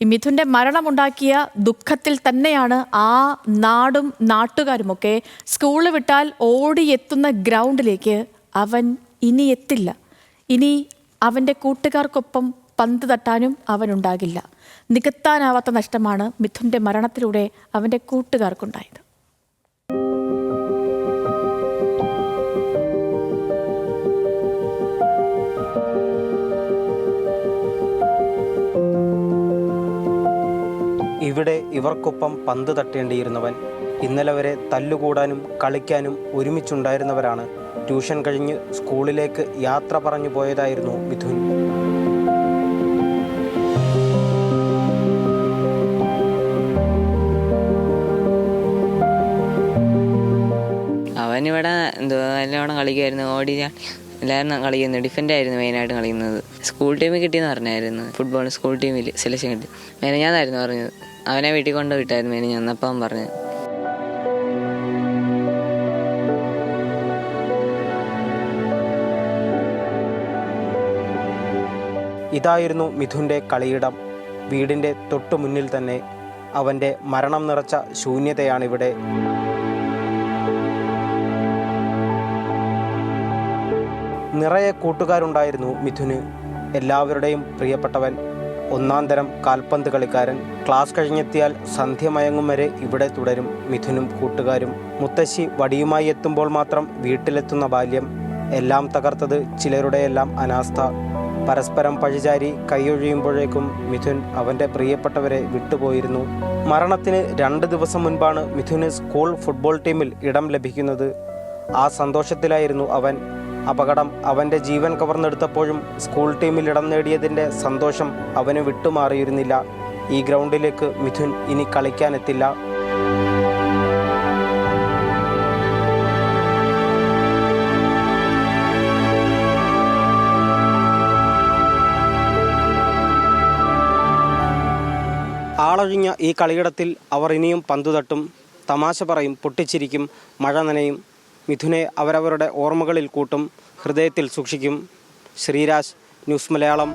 ഈ മിഥുന്റെ മരണമുണ്ടാക്കിയ ദുഃഖത്തിൽ തന്നെയാണ് ആ നാടും നാട്ടുകാരുമൊക്കെ. സ്കൂള് വിട്ടാൽ ഓടിയെത്തുന്ന ഗ്രൗണ്ടിലേക്ക് അവൻ ഇനി എത്തില്ല. ഇനി അവൻ്റെ കൂട്ടുകാർക്കൊപ്പം പന്ത് തട്ടാനും അവനുണ്ടാകില്ല. നികത്താനാവാത്ത നഷ്ടമാണ് മിഥുന്റെ മരണത്തിലൂടെ അവൻ്റെ കൂട്ടുകാർക്കുണ്ടായത്. ഇവിടെ ഇവർക്കൊപ്പം പന്ത് തട്ടേണ്ടിയിരുന്നവൻ, ഇന്നലെ വരെ തല്ലുകൂടാനും കളിക്കാനും ഒരുമിച്ചുണ്ടായിരുന്നവരാണ്. ട്യൂഷൻ കഴിഞ്ഞ് സ്കൂളിലേക്ക് യാത്ര പറഞ്ഞു പോയതായിരുന്നു മിഥുൻ. അവനിവിടെ നല്ലോണം കളിക്കുമായിരുന്നു. എല്ലാവരും കളിക്കുന്നു. ഡിഫൻഡ് ആയിരുന്നു മെയിനായിട്ട് കളിക്കുന്നത്. സ്കൂൾ ടീമിൽ കിട്ടിയെന്ന് പറഞ്ഞായിരുന്നു. ഫുട്ബോൾ സ്കൂൾ ടീമിൽ സെലക്ഷൻ കിട്ടി. മെനഞ്ഞാന്നായിരുന്നു പറഞ്ഞത്. അവനെ വീട്ടിൽ കൊണ്ട് വിട്ടായിരുന്നു മെനഞ്ഞാന്ന്. അപ്പം അവൻ പറഞ്ഞത് ഇതായിരുന്നു മിഥുൻ്റെ കളിയിടം. വീടിൻ്റെ തൊട്ടു മുന്നിൽ തന്നെ. അവൻ്റെ മരണം നിറച്ച ശൂന്യതയാണിവിടെ. നിറയെ കൂട്ടുകാരുണ്ടായിരുന്നു മിഥുന്. എല്ലാവരുടെയും പ്രിയപ്പെട്ടവൻ, ഒന്നാം തരം കാൽപന്ത് കളിക്കാരൻ. ക്ലാസ് കഴിഞ്ഞെത്തിയാൽ സന്ധ്യ മയങ്ങും വരെ ഇവിടെ തുടരും മിഥുനും കൂട്ടുകാരും. മുത്തശ്ശി വടിയുമായി എത്തുമ്പോൾ മാത്രം വീട്ടിലെത്തുന്ന ബാല്യം. എല്ലാം തകർത്തത് ചിലരുടെയെല്ലാം അനാസ്ഥ. പരസ്പരം പഴിചാരി കൈയൊഴിയുമ്പോഴേക്കും മിഥുൻ അവൻ്റെ പ്രിയപ്പെട്ടവരെ വിട്ടുപോയിരുന്നു. മരണത്തിന് 2 ദിവസം മുൻപാണ് മിഥുന് സ്കൂൾ ഫുട്ബോൾ ടീമിൽ ഇടം ലഭിക്കുന്നത്. ആ സന്തോഷത്തിലായിരുന്നു അവൻ. അപകടം അവൻ്റെ ജീവൻ കവർന്നെടുത്തപ്പോഴും സ്കൂൾ ടീമിൽ ഇടം നേടിയതിൻ്റെ സന്തോഷം അവന് വിട്ടുമാറിയിരുന്നില്ല. ഈ ഗ്രൗണ്ടിലേക്ക് മിഥുൻ ഇനി കളിക്കാനെത്തില്ല. ആളൊഴിഞ്ഞ ഈ കളിയിടത്തിൽ അവർ ഇനിയും പന്തു തട്ടും, തമാശ പറയും, പൊട്ടിച്ചിരിക്കും, മഴ നനയും. മിഥുനെ അവരവരുടെ ഓർമ്മകളിൽ കൂട്ടും, ഹൃദയത്തിൽ സൂക്ഷിക്കും. ശ്രീരാജ്, ന്യൂസ് മലയാളം.